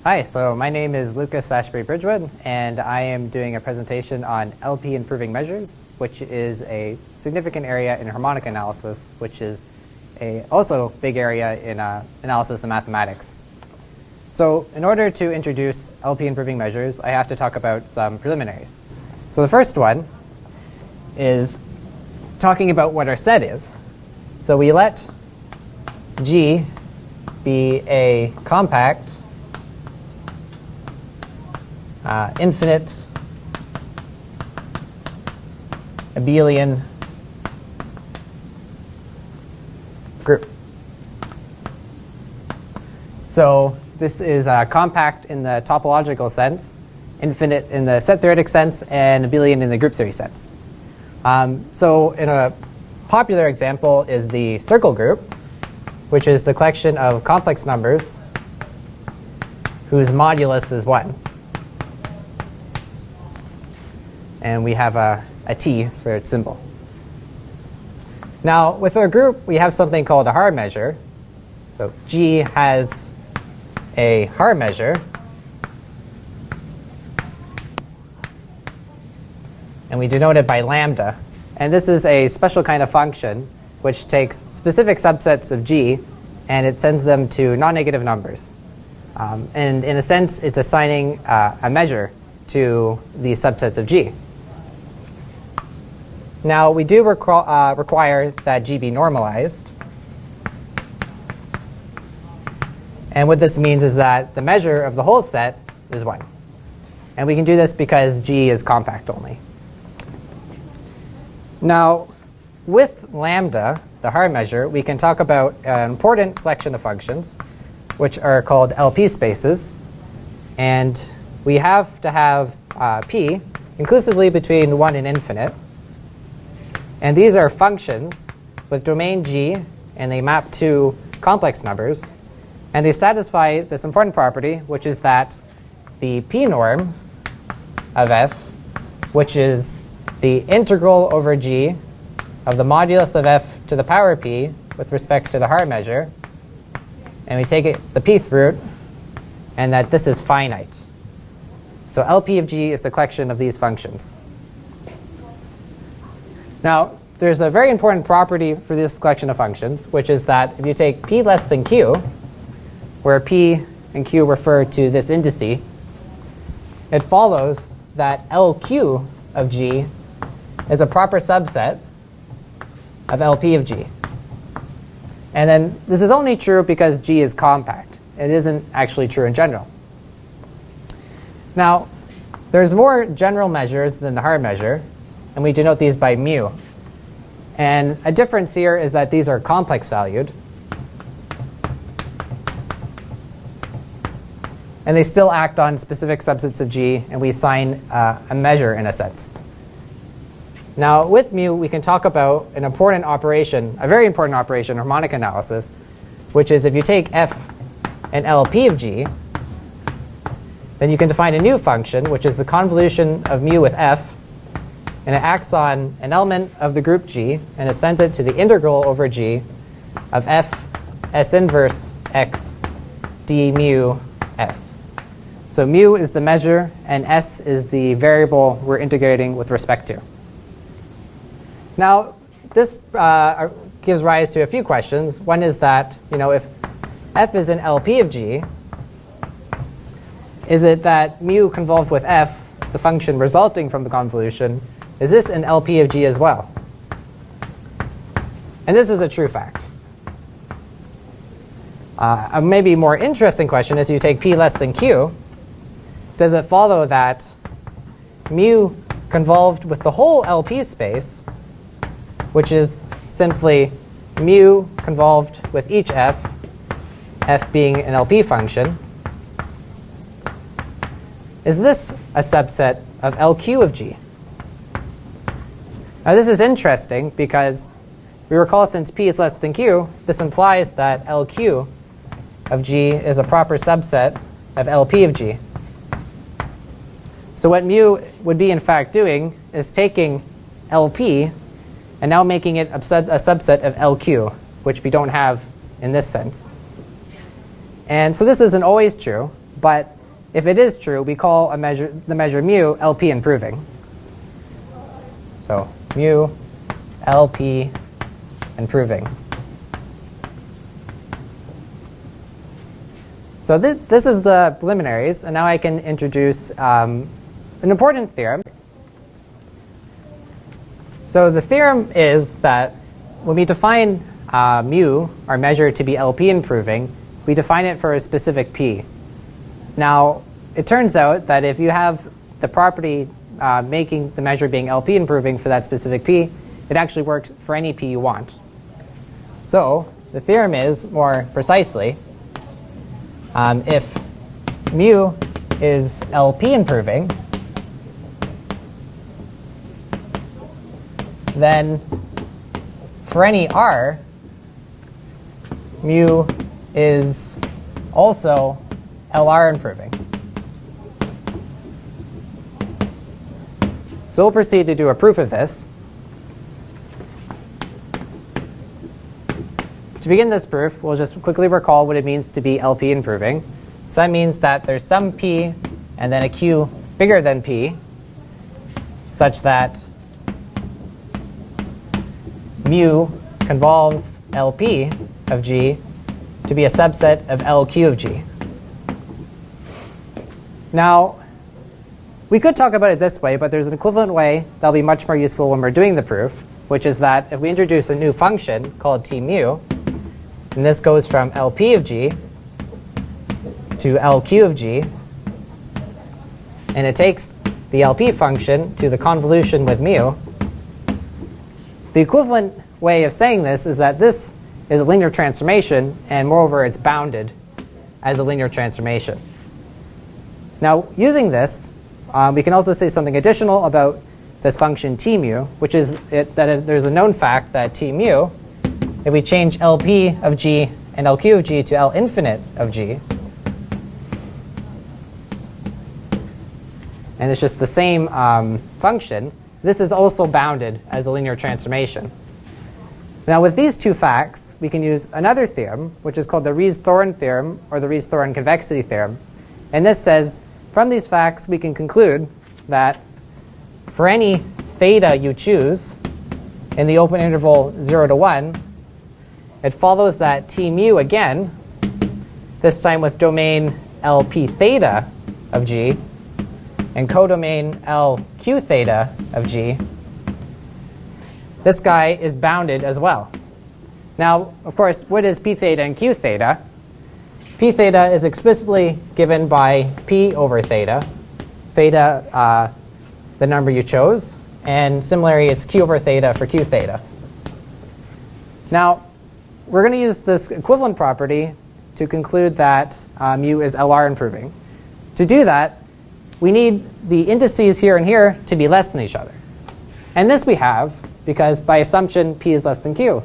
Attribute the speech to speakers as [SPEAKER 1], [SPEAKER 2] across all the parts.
[SPEAKER 1] Hi, so my name is Lucas Ashbury Bridgewood, and I am doing a presentation on LP improving measures, which is a significant area in harmonic analysis, which is a also big area in analysis and mathematics. So in order to introduce LP improving measures, I have to talk about some preliminaries. So the first one is talking about what our set is. So we let G be a compact infinite abelian group. So this is compact in the topological sense, infinite in the set theoretic sense, and abelian in the group theory sense. So in a popular example is the circle group, which is the collection of complex numbers whose modulus is 1. And we have a T for its symbol. Now, with our group, we have something called a Haar measure. So G has a Haar measure. And we denote it by lambda. And this is a special kind of function which takes specific subsets of G and it sends them to non-negative numbers. And in a sense, it's assigning a measure to these subsets of G. Now, we do require that G be normalized. And what this means is that the measure of the whole set is 1. And we can do this because G is compact only. Now, with lambda, the Haar measure, we can talk about an important collection of functions, which are called LP spaces. And we have to have P inclusively between 1 and infinite. And these are functions with domain G, and they map to complex numbers. And they satisfy this important property, which is that the P norm of f, which is the integral over G of the modulus of f to the power P with respect to the Haar measure, and we take it the pth root, and that this is finite. So LP of G is the collection of these functions. Now, there's a very important property for this collection of functions, which is that if you take P less than Q, where P and Q refer to this indice, it follows that LQ of G is a proper subset of LP of G. And then this is only true because G is compact. It isn't actually true in general. Now, there's more general measures than the Haar measure, and we denote these by mu. And a difference here is that these are complex valued. And they still act on specific subsets of G, and we assign a measure in a sense. Now, with mu, we can talk about an important operation, a very important operation, harmonic analysis, which is if you take f and LP of G, then you can define a new function, which is the convolution of mu with f, and it acts on an element of the group G, and it sends it to the integral over G of f s inverse x d mu s. So mu is the measure, and s is the variable we're integrating with respect to. Now, this gives rise to a few questions. One is that, if f is an LP of G, is it that mu convolved with f, the function resulting from the convolution, is this an LP of G as well? And this is a true fact. A maybe more interesting question is, you take P less than Q, does it follow that mu convolved with the whole LP space, which is simply mu convolved with each f, f being an LP function, is this a subset of LQ of G? Now, this is interesting because we recall since P is less than Q, this implies that LQ of G is a proper subset of LP of G. So what mu would be in fact doing is taking LP and now making it a subset of LQ, which we don't have in this sense. And so this isn't always true, but if it is true, we call the measure mu LP improving. So mu LP improving. So this is the preliminaries, and now I can introduce an important theorem. So the theorem is that when we define mu, our measure, to be LP improving, we define it for a specific p. Now, it turns out that if you have the property making the measure being LP improving for that specific p, it actually works for any p you want. So the theorem is, more precisely, if mu is LP improving, then for any r, mu is also LR improving. So we'll proceed to do a proof of this. To begin this proof, we'll just quickly recall what it means to be LP improving. So that means that there's some p and then a q bigger than p, such that mu convolves LP of G to be a subset of LQ of G. Now, we could talk about it this way, but there's an equivalent way that'll be much more useful when we're doing the proof, which is that if we introduce a new function called T mu, and this goes from LP of G to LQ of G, and it takes the LP function to the convolution with mu, the equivalent way of saying this is that this is a linear transformation, and moreover, it's bounded as a linear transformation. Now, using this, we can also say something additional about this function T mu, which is that there's a known fact that T mu, if we change LP of G and LQ of G to L infinite of G, and it's just the same function, this is also bounded as a linear transformation. Now, with these two facts, we can use another theorem, which is called the Ries-Thorn theorem, or the Ries-Thorn convexity theorem. And this says, from these facts, we can conclude that for any theta you choose in the open interval 0 to 1, it follows that T mu again, this time with domain LP theta of G, and codomain LQ theta of G, this guy is bounded as well. Now, of course, what is p theta and q theta? P theta is explicitly given by p over theta, theta the number you chose, and similarly, it's q over theta for q theta. Now, we're going to use this equivalent property to conclude that mu is LR improving. To do that, we need the indices here and here to be less than each other. And this we have because by assumption p is less than q.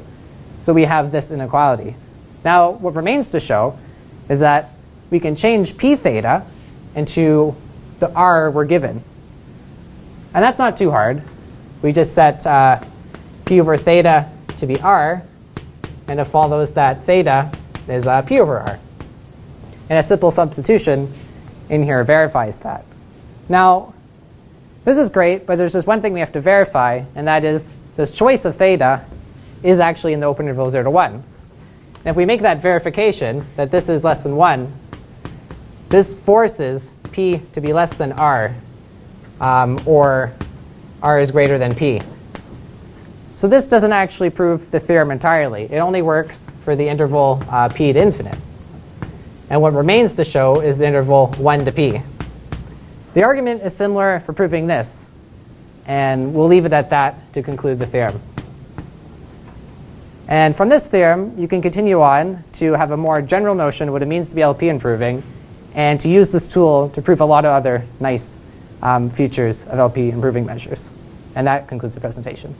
[SPEAKER 1] So we have this inequality. Now, what remains to show is that we can change p theta into the r we're given. And that's not too hard. We just set p over theta to be r, and it follows that theta is p over r. And a simple substitution in here verifies that. Now, this is great, but there's just one thing we have to verify, and that is this choice of theta is actually in the open interval 0 to 1. And if we make that verification, that this is less than 1, this forces p to be less than r, or r is greater than p. So this doesn't actually prove the theorem entirely. It only works for the interval p to infinite. And what remains to show is the interval 1 to p. The argument is similar for proving this. And we'll leave it at that to conclude the theorem. And from this theorem, you can continue on to have a more general notion of what it means to be LP improving, and to use this tool to prove a lot of other nice features of LP improving measures. And that concludes the presentation.